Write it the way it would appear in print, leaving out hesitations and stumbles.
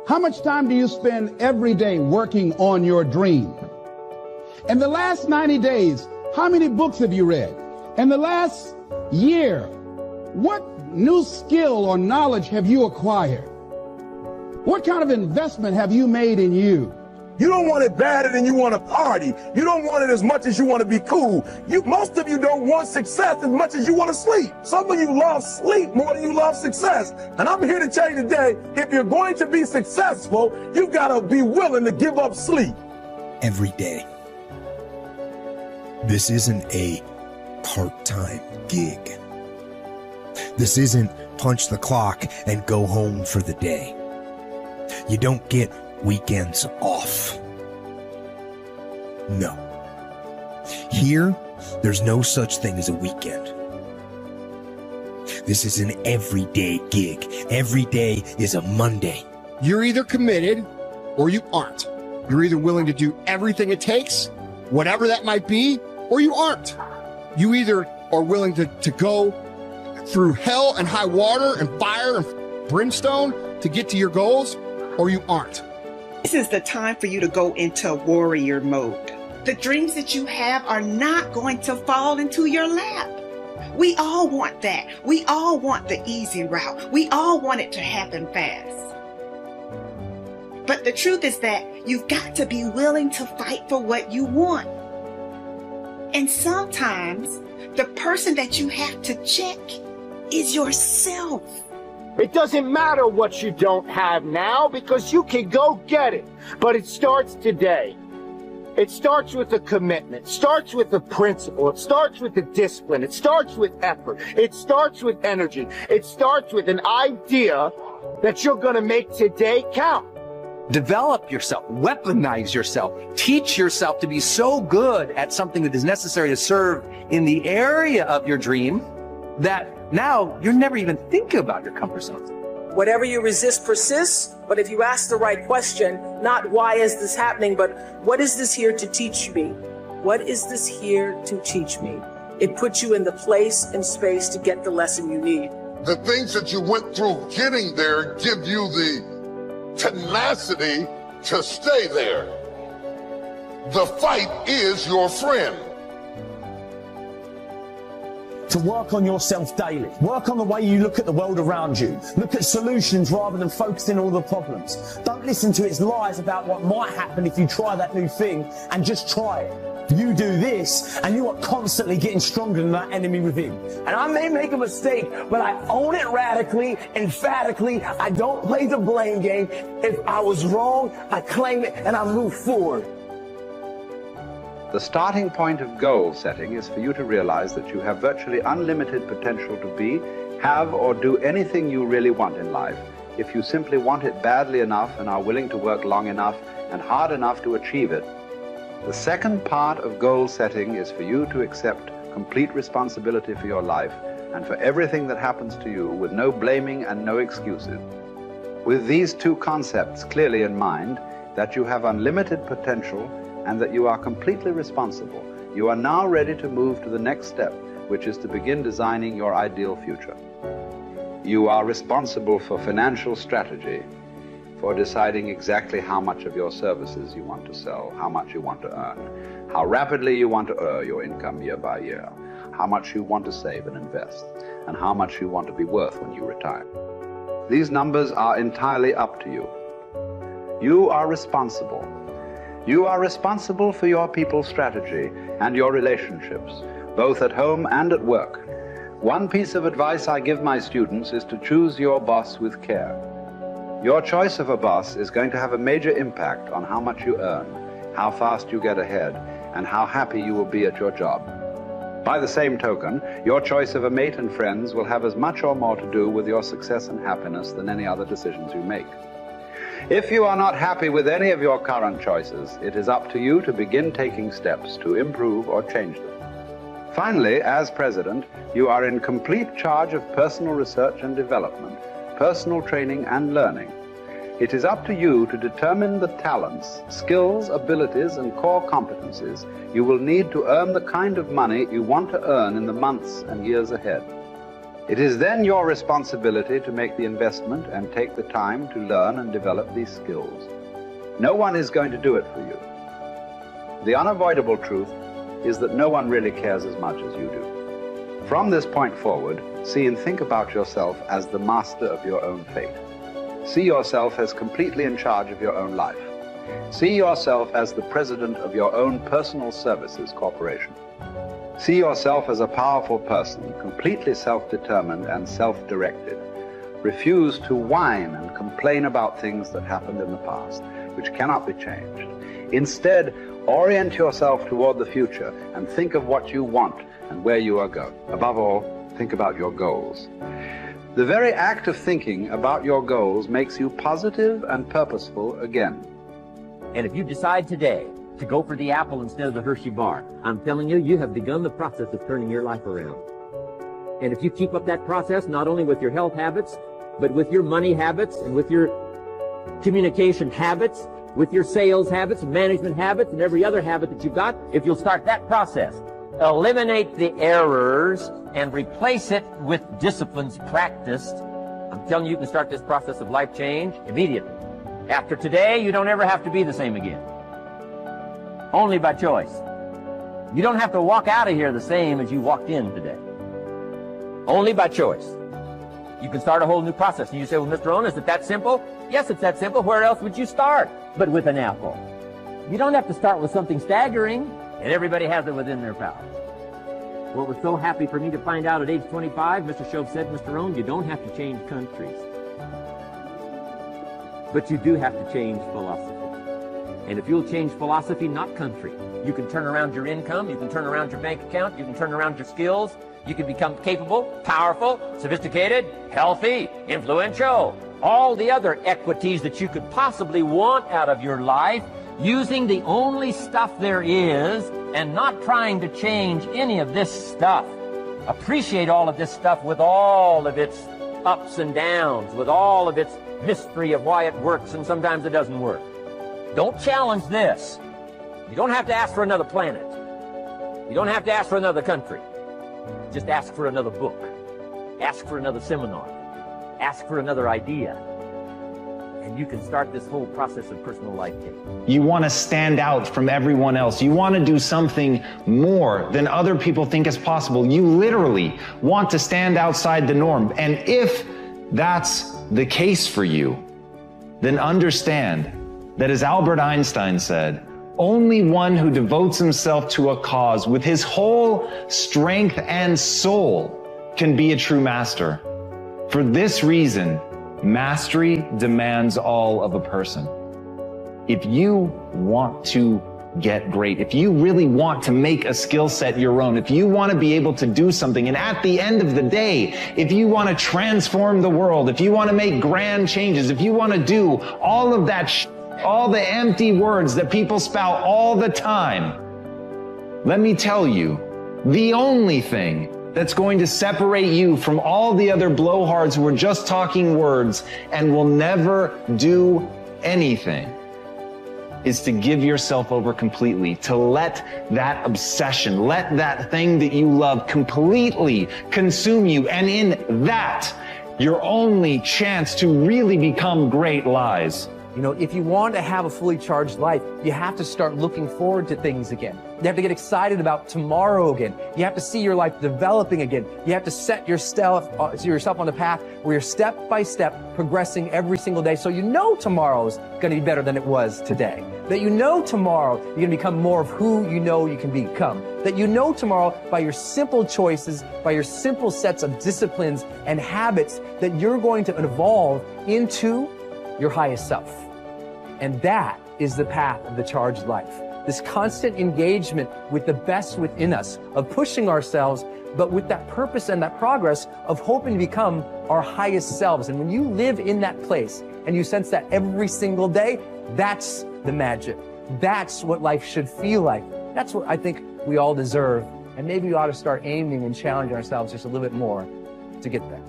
How much time do you spend every day working on your dream? In the last 90 days, how many books have you read? In the last year, what new skill or knowledge have you acquired? What kind of investment have you made in you? You don't want it badder than you want to party. You don't want it as much as you want to be cool. Most of you don't want success as much as you want to sleep. Some of you love sleep more than you love success. And I'm here to tell you today, if you're going to be successful, you've got to be willing to give up sleep. Every day. This isn't a part-time gig. This isn't punch the clock and go home for the day. You don't get weekends off. No. Here, there's no such thing as a weekend. This is an everyday gig. Every day is a Monday. You're either committed or you aren't. You're either willing to do everything it takes, whatever that might be, or you aren't. You either are willing to go through hell and high water and fire and brimstone to get to your goals, or you aren't. This is the time for you to go into warrior mode. The dreams that you have are not going to fall into your lap. We all want that. We all want the easy route. We all want it to happen fast. But the truth is that you've got to be willing to fight for what you want. And sometimes the person that you have to check is yourself. It doesn't matter what you don't have now because you can go get it. But it starts today. It starts with a commitment. It starts with a principle. It starts with a discipline. It starts with effort. It starts with energy. It starts with an idea that you're going to make today count. Develop yourself, weaponize yourself, teach yourself to be so good at something that is necessary to serve in the area of your dream that now you're never even thinking about your comfort zone. Whatever you resist persists, but if you ask the right question, not why is this happening, but what is this here to teach me? What is this here to teach me? It puts you in the place and space to get the lesson you need. The things that you went through getting there give you the tenacity to stay there. The fight is your friend. To work on yourself daily. Work on the way you look at the world around you. Look at solutions rather than focusing on all the problems. Don't listen to its lies about what might happen if you try that new thing, and just try it. You do this and you are constantly getting stronger than that enemy within. And I may make a mistake, but I own it radically, emphatically. I don't play the blame game. If I was wrong, I claim it and I move forward. The starting point of goal setting is for you to realize that you have virtually unlimited potential to be, have, or do anything you really want in life if you simply want it badly enough and are willing to work long enough and hard enough to achieve it. The second part of goal setting is for you to accept complete responsibility for your life and for everything that happens to you with no blaming and no excuses. With these two concepts clearly in mind, that you have unlimited potential and that you are completely responsible, you are now ready to move to the next step, which is to begin designing your ideal future. You are responsible for financial strategy, for deciding exactly how much of your services you want to sell, how much you want to earn, how rapidly you want to earn your income year by year, how much you want to save and invest, and how much you want to be worth when you retire. These numbers are entirely up to you. You are responsible. You are responsible for your people's strategy and your relationships, both at home and at work. One piece of advice I give my students is to choose your boss with care. Your choice of a boss is going to have a major impact on how much you earn, how fast you get ahead, and how happy you will be at your job. By the same token, your choice of a mate and friends will have as much or more to do with your success and happiness than any other decisions you make. If you are not happy with any of your current choices, it is up to you to begin taking steps to improve or change them. Finally, as president, you are in complete charge of personal research and development, personal training and learning. It is up to you to determine the talents, skills, abilities, and core competencies you will need to earn the kind of money you want to earn in the months and years ahead. It is then your responsibility to make the investment and take the time to learn and develop these skills. No one is going to do it for you. The unavoidable truth is that no one really cares as much as you do. From this point forward, see and think about yourself as the master of your own fate. See yourself as completely in charge of your own life. See yourself as the president of your own personal services corporation. See yourself as a powerful person, completely self-determined and self-directed. Refuse to whine and complain about things that happened in the past, which cannot be changed. Instead, orient yourself toward the future and think of what you want and where you are going. Above all, think about your goals. The very act of thinking about your goals makes you positive and purposeful again. And if you decide today to go for the apple instead of the Hershey bar, I'm telling you, you have begun the process of turning your life around. And if you keep up that process, not only with your health habits, but with your money habits and with your communication habits, with your sales habits, management habits, and every other habit that you've got, if you'll start that process, eliminate the errors and replace it with disciplines practiced, I'm telling you, you can start this process of life change immediately. After today, you don't ever have to be the same again. Only by choice. You don't have to walk out of here the same as you walked in today. Only by choice. You can start a whole new process. And you say, well, Mr. Owen, is it that simple? Yes, it's that simple. Where else would you start but with an apple? You don't have to start with something staggering, and everybody has it within their power. What was so happy for me to find out at age 25, Mr. Shove said, Mr. Owen, you don't have to change countries. But you do have to change philosophy. And if you'll change philosophy, not country, you can turn around your income, you can turn around your bank account, you can turn around your skills, you can become capable, powerful, sophisticated, healthy, influential, all the other equities that you could possibly want out of your life, using the only stuff there is and not trying to change any of this stuff. Appreciate all of this stuff with all of its ups and downs, with all of its mystery of why it works and sometimes it doesn't work. Don't challenge this. You don't have to ask for another planet. You don't have to ask for another country. Just ask for another book. Ask for another seminar. Ask for another idea. And you can start this whole process of personal life change. You want to stand out from everyone else. You want to do something more than other people think is possible. You literally want to stand outside the norm. And if that's the case for you, then understand that, as Albert Einstein said, only one who devotes himself to a cause with his whole strength and soul can be a true master. For this reason, mastery demands all of a person. If you want to get great, if you really want to make a skill set your own, if you want to be able to do something, and at the end of the day, if you want to transform the world, if you want to make grand changes, if you want to do all of that all the empty words that people spout all the time, let me tell you, the only thing that's going to separate you from all the other blowhards who are just talking words and will never do anything is to give yourself over completely, to let that obsession, let that thing that you love completely consume you. And in that, your only chance to really become great lies. You know, if you want to have a fully charged life, you have to start looking forward to things again. You have to get excited about tomorrow again. You have to see your life developing again. You have to set yourself on the path where you're step by step progressing every single day, so you know tomorrow's going to be better than it was today. That you know tomorrow you're going to become more of who you know you can become. That you know tomorrow by your simple choices, by your simple sets of disciplines and habits, that you're going to evolve into your highest self. And that is the path of the charged life. This constant engagement with the best within us, of pushing ourselves, but with that purpose and that progress of hoping to become our highest selves. And when you live in that place and you sense that every single day, that's the magic. That's what life should feel like. That's what I think we all deserve. And maybe we ought to start aiming and challenging ourselves just a little bit more to get there.